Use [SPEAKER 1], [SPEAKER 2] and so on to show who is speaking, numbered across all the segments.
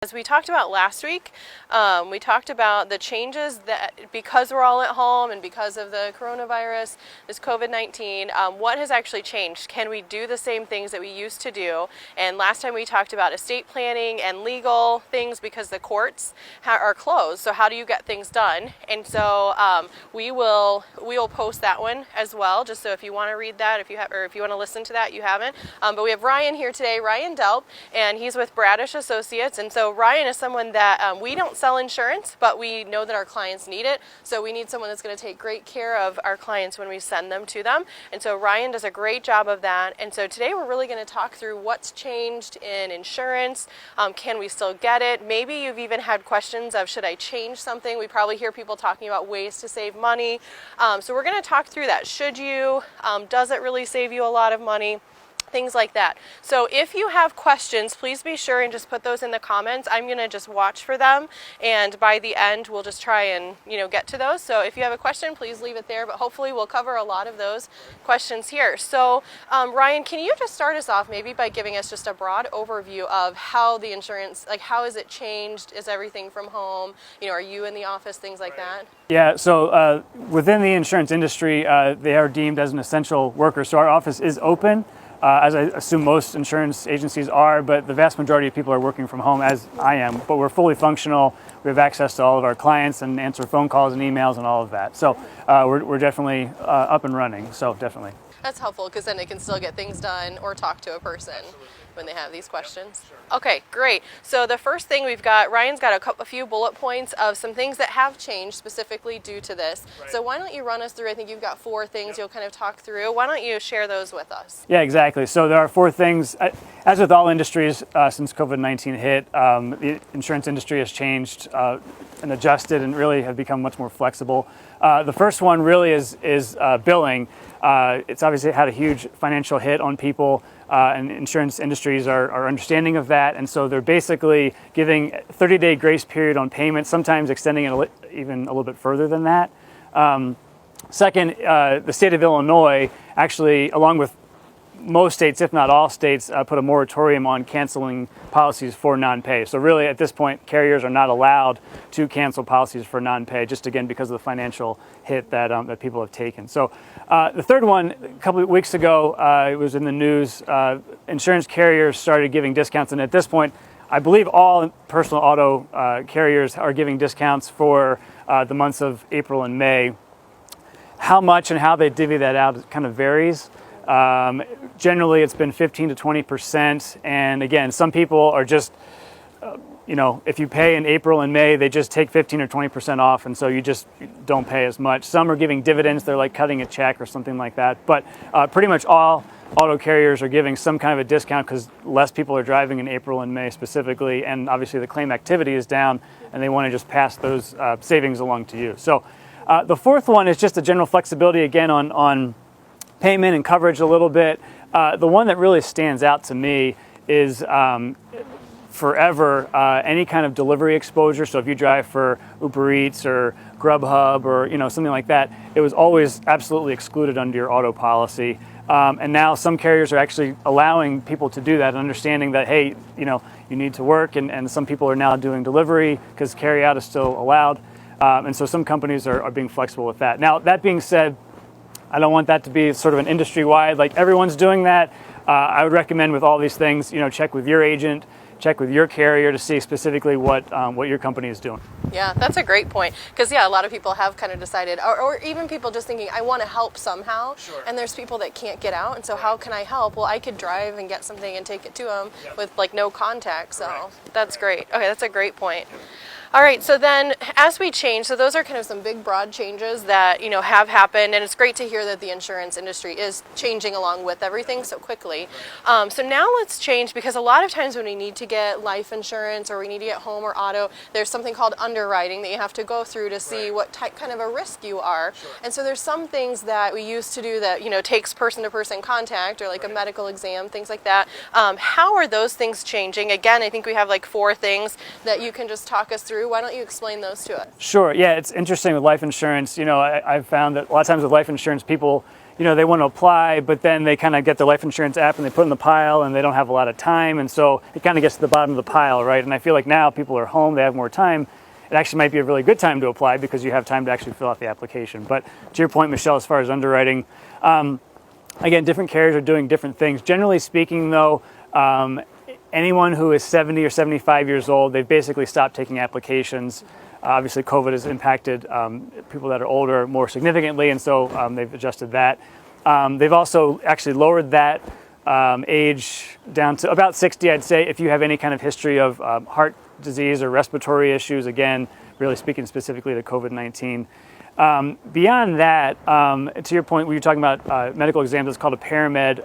[SPEAKER 1] As we talked about last week, we talked about the changes that, because we're all at home and because of the coronavirus, this COVID-19, what has actually changed? Can we do the same things that we used to do? And last time we talked about estate planning and legal things because the courts are closed. So how do you get things done? And so we will post that one as well, just so if you want to read that, if you want to listen to that, you haven't. But we have Ryan here today, Ryan DELP, and he's with BRADISH Associates. And so Ryan is someone that we don't sell insurance, but we know that our clients need it. So we need someone that's going to take great care of our clients when we send them to them. And so Ryan does a great job of that. And so today we're really going to talk through what's changed in insurance. Can we still get it? Maybe you've even had questions of, should I change something? We probably hear people talking about ways to save money. So we're going to talk through that. Should you? Does it really save you a lot of money? Things like that. So if you have questions, please be sure and just put those in the comments. I'm going to just watch for them, and by the end we'll just try and get to those. So if you have a question, please leave it there, but hopefully we'll cover a lot of those questions here. So Ryan, can you just start us off maybe by giving us just a broad overview of how the insurance, like how has it changed? Is everything from home? Are you in the office? Things like that?
[SPEAKER 2] Yeah, so within the insurance industry, they are deemed as an essential worker. So our office is open, as I assume most insurance agencies are, but the vast majority of people are working from home, as I am. But we're fully functional. We have access to all of our clients and answer phone calls and emails and all of that. So we're definitely up and running, so definitely.
[SPEAKER 1] That's helpful because then they can still get things done or talk to a person when they have these questions. Okay, great. So the first thing we've got, Ryan's got a few bullet points of some things that have changed specifically due to this. Right. So why don't you run us through, I think you've got 4 things you'll kind of talk through. Why don't you share those with us?
[SPEAKER 2] Yeah, exactly. So there are 4 things. As with all industries, since COVID-19 hit, the insurance industry has changed and adjusted and really have become much more flexible. The first one really is billing. It's obviously had a huge financial hit on people, and insurance industries are understanding of that, and so they're basically giving a 30-day grace period on payment, sometimes extending it even a little bit further than that. Second, the state of Illinois actually, along with most states, if not all states, put a moratorium on canceling policies for non-pay. So really, at this point, carriers are not allowed to cancel policies for non-pay, just again because of the financial hit that people have taken. So the third one, a couple of weeks ago, it was in the news. Insurance carriers started giving discounts, and at this point, I believe all personal auto carriers are giving discounts for the months of April and May. How much and how they divvy that out kind of varies. Generally, it's been 15 to 20%, and again, some people are just, if you pay in April and May, they just take 15 or 20% off, and so you just don't pay as much. Some are giving dividends; they're like cutting a check or something like that. But pretty much all auto carriers are giving some kind of a discount because less people are driving in April and May specifically, and obviously the claim activity is down, and they want to just pass those savings along to you. So the fourth one is just a general flexibility again on payment and coverage a little bit. The one that really stands out to me is forever any kind of delivery exposure. So if you drive for Uber Eats or Grubhub or something like that, it was always absolutely excluded under your auto policy. And now some carriers are actually allowing people to do that, and understanding that, hey, you need to work, and some people are now doing delivery because carry out is still allowed. And so some companies are being flexible with that. Now, that being said, I don't want that to be sort of an industry-wide, like everyone's doing that. I would recommend with all these things, check with your agent, check with your carrier to see specifically what your company is doing.
[SPEAKER 1] Yeah, that's a great point. Because, a lot of people have kind of decided, or even people just thinking, I want to help somehow. Sure. And there's people that can't get out, and so how can I help? Well, I could drive and get something and take it to them with no contact. So That's great. Okay, that's a great point. All right, so then as we change, so those are kind of some big broad changes that have happened, and it's great to hear that the insurance industry is changing along with everything so quickly. So now let's change, because a lot of times when we need to get life insurance or we need to get home or auto, there's something called underwriting that you have to go through to see what kind of a risk you are. Sure. And so there's some things that we used to do that takes person-to-person contact, or like a medical exam, things like that. How are those things changing? Again, I think we have 4 things that you can just talk us through. Why don't you explain those to us?
[SPEAKER 2] Sure. Yeah, it's interesting with life insurance. I've found that a lot of times with life insurance, people they want to apply, but then they kind of get their life insurance app and they put it in the pile and they don't have a lot of time. And so it kind of gets to the bottom of the pile, right? And I feel like now people are home, they have more time. It actually might be a really good time to apply because you have time to actually fill out the application. But to your point, Michelle, as far as underwriting, again, different carriers are doing different things. Generally speaking, though, anyone who is 70 or 75 years old, they've basically stopped taking applications. Obviously, COVID has impacted people that are older more significantly, and so they've adjusted that. They've also actually lowered that age down to about 60, I'd say, if you have any kind of history of heart disease or respiratory issues, again, really speaking specifically to COVID-19. Beyond that, to your point, when you're talking about medical exams, it's called a paramed.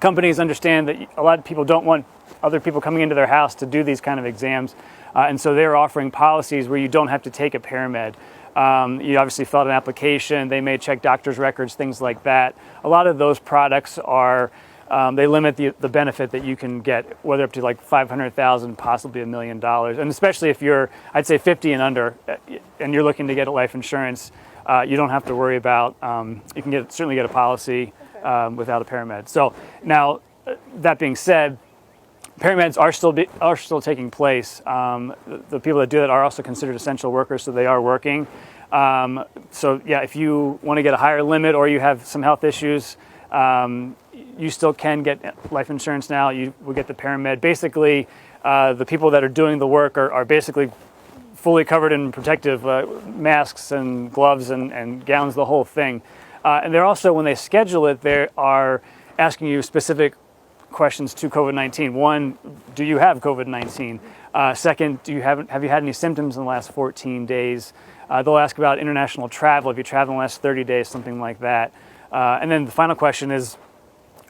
[SPEAKER 2] Companies understand that a lot of people don't want other people coming into their house to do these kind of exams, and so they're offering policies where you don't have to take a paramed. You obviously fill out an application, they may check doctor's records, things like that. A lot of those products are, they limit the benefit that you can get, whether up to like $500,000, possibly $1 million. And especially if you're, I'd say 50 and under, and you're looking to get a life insurance, you don't have to worry about, you can certainly get a policy without a paramed. So now, that being said, paramedics are still taking place. The people that do that are also considered essential workers, so they are working. So yeah, if you want to get a higher limit or you have some health issues, you still can get life insurance now. You will get the paramed. Basically, the people that are doing the work are basically fully covered in protective masks and gloves and gowns, the whole thing. And they're also, when they schedule it, they are asking you specific questions to COVID-19. One, do you have COVID-19? Second, have you had any symptoms in the last 14 days? They'll ask about international travel, if you traveled in the last 30 days, something like that. And then the final question is,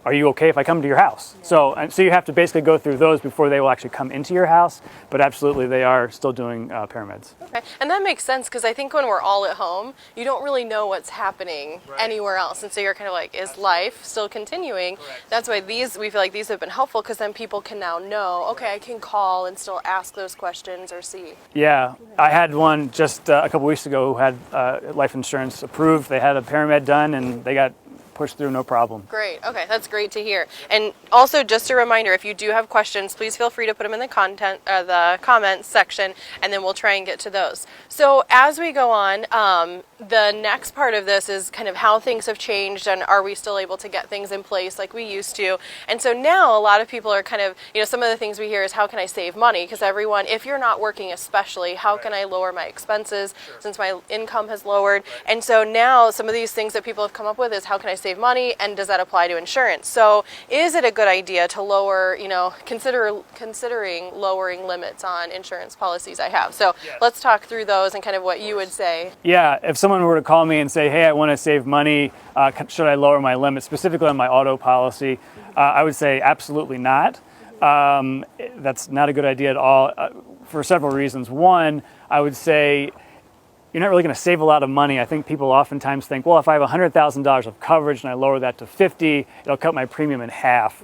[SPEAKER 2] are you okay if I come to your house? So you have to basically go through those before they will actually come into your house, but absolutely they are still doing parameds.
[SPEAKER 1] Okay, and that makes sense because I think when we're all at home, you don't really know what's happening anywhere else, and so you're kind of like, is life still continuing?
[SPEAKER 2] Correct.
[SPEAKER 1] That's why we feel like these have been helpful because then people can now know, okay, I can call and still ask those questions or see.
[SPEAKER 2] Yeah, I had one just a couple weeks ago who had life insurance approved. They had a paramed done and they got pushed through, no problem.
[SPEAKER 1] Great. Okay, that's great to hear. And also, just a reminder, if you do have questions, please feel free to put them in the the comments section, and then we'll try and get to those. So as we go on, the next part of this is kind of how things have changed, and are we still able to get things in place like we used to? And so now a lot of people are kind of, some of the things we hear is, how can I save money? Because everyone, if you're not working especially, how can I lower my expenses since my income has lowered? And so now some of these things that people have come up with is, how can I save money, and does that apply to insurance? So is it a good idea to lower, considering lowering limits on insurance policies I have? So let's talk through those and kind of what you would say.
[SPEAKER 2] Yeah, if someone were to call me and say, hey, I want to save money, should I lower my limit, specifically on my auto policy? I would say absolutely not. That's not a good idea at all for several reasons. One, I would say you're not really going to save a lot of money. I think people oftentimes think, well, if I have $100,000 of coverage and I lower that to 50, it'll cut my premium in half.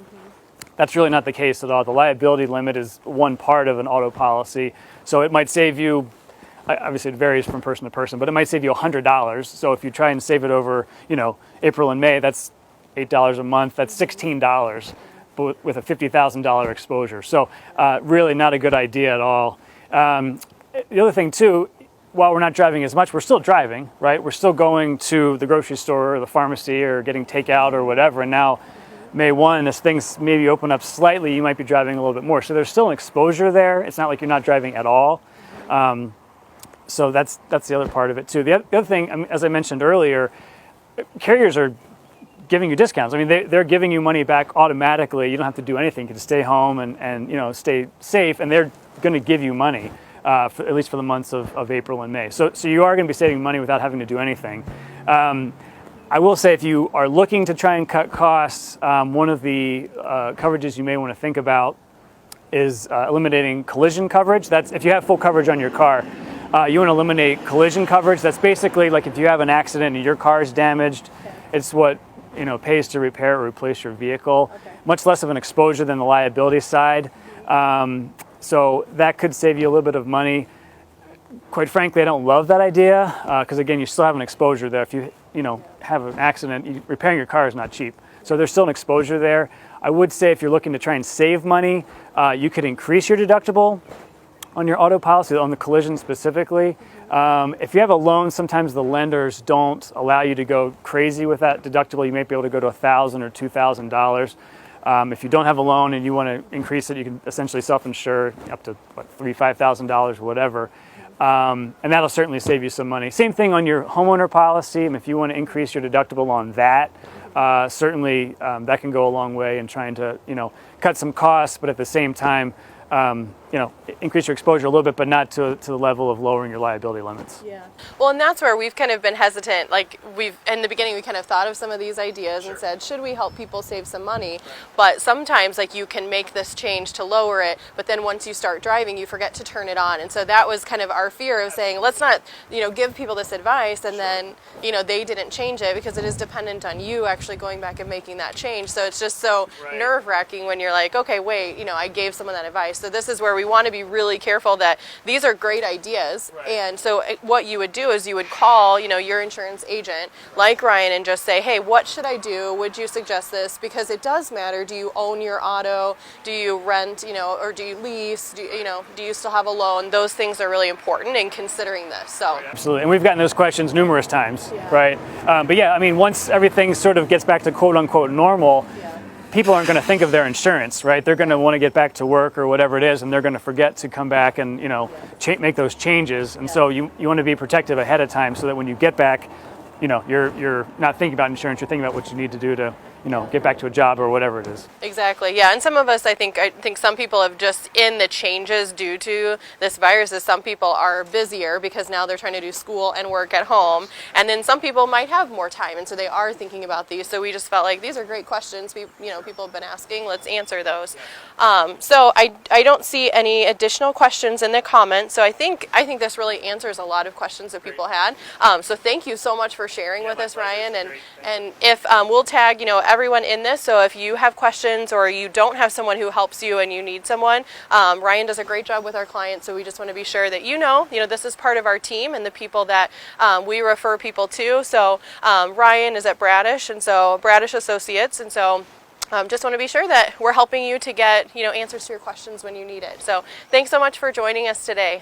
[SPEAKER 2] That's really not the case at all. The liability limit is one part of an auto policy. So it might save you, obviously it varies from person to person, but it might save you $100. So if you try and save it over, April and May, that's $8 a month, that's $16, but with a $50,000 exposure. So really not a good idea at all. The other thing too, while we're not driving as much, we're still driving, right? We're still going to the grocery store or the pharmacy or getting takeout or whatever. And now, May 1, as things maybe open up slightly, you might be driving a little bit more. So there's still an exposure there. It's not like you're not driving at all. So that's the other part of it too. The other thing, as I mentioned earlier, carriers are giving you discounts. They're giving you money back automatically. You don't have to do anything. You can stay home and stay safe, and they're going to give you money. At least for the months of April and May. So you are going to be saving money without having to do anything. I will say, if you are looking to try and cut costs, one of the coverages you may want to think about is eliminating collision coverage. That's if you have full coverage on your car. You want to eliminate collision coverage. That's basically like if you have an accident and your car is damaged, it's what pays to repair or replace your vehicle. Much less of an exposure than the liability side. So that could save you a little bit of money. Quite frankly, I don't love that idea because again, you still have an exposure there. If you have an accident, repairing your car is not cheap. So there's still an exposure there. I would say if you're looking to try and save money, you could increase your deductible on your auto policy, on the collision specifically. If you have a loan, sometimes the lenders don't allow you to go crazy with that deductible. You may be able to go to $1,000 or $2,000. If you don't have a loan and you want to increase it, you can essentially self-insure up to $3,000, $5,000, whatever. And that'll certainly save you some money. Same thing on your homeowner policy. If you want to increase your deductible on that, certainly that can go a long way in trying to, cut some costs, but at the same time, increase your exposure a little bit, but not to the level of lowering your liability limits.
[SPEAKER 1] Yeah. Well, and that's where we've kind of been hesitant. Like in the beginning, we kind of thought of some of these ideas and said, should we help people save some money? But sometimes you can make this change to lower it, but then once you start driving, you forget to turn it on. And so that was kind of our fear of saying, let's not, give people this advice and then, they didn't change it, because it is dependent on you actually going back and making that change. So it's just so nerve-wracking when you're like, okay, wait, I gave someone that advice. So this is where we want to be really careful that these are great ideas. And so what you would do is you would call, your insurance agent like Ryan and just say, hey, what should I do? Would you suggest this? Because it does matter. Do you own your auto? Do you rent, or do you lease? Do you still have a loan? Those things are really important in considering this. So
[SPEAKER 2] absolutely. And we've gotten those questions numerous times, right? But yeah, once everything sort of gets back to quote unquote normal, people aren't going to think of their insurance, right? They're going to want to get back to work or whatever it is, and they're going to forget to come back and, make those changes. And so you want to be protective ahead of time so that when you get back, you're not thinking about insurance, you're thinking about what you need to do to, get back to a job or whatever it is.
[SPEAKER 1] Exactly. Yeah. And some of us, I think some people have just in the changes due to this virus, some people are busier because now they're trying to do school and work at home. And then some people might have more time. And so they are thinking about these. So we just felt like these are great questions. People have been asking. Let's answer those. So I don't see any additional questions in the comments. So I think this really answers a lot of questions that people had. So thank you so much for sharing with us, Ryan. And if we'll tag, everyone in this. So if you have questions or you don't have someone who helps you and you need someone, Ryan does a great job with our clients. So we just want to be sure that this is part of our team and the people that we refer people to. So Ryan is at Bradish, and so Bradish Associates, and so just want to be sure that we're helping you to get answers to your questions when you need it. So thanks so much for joining us today.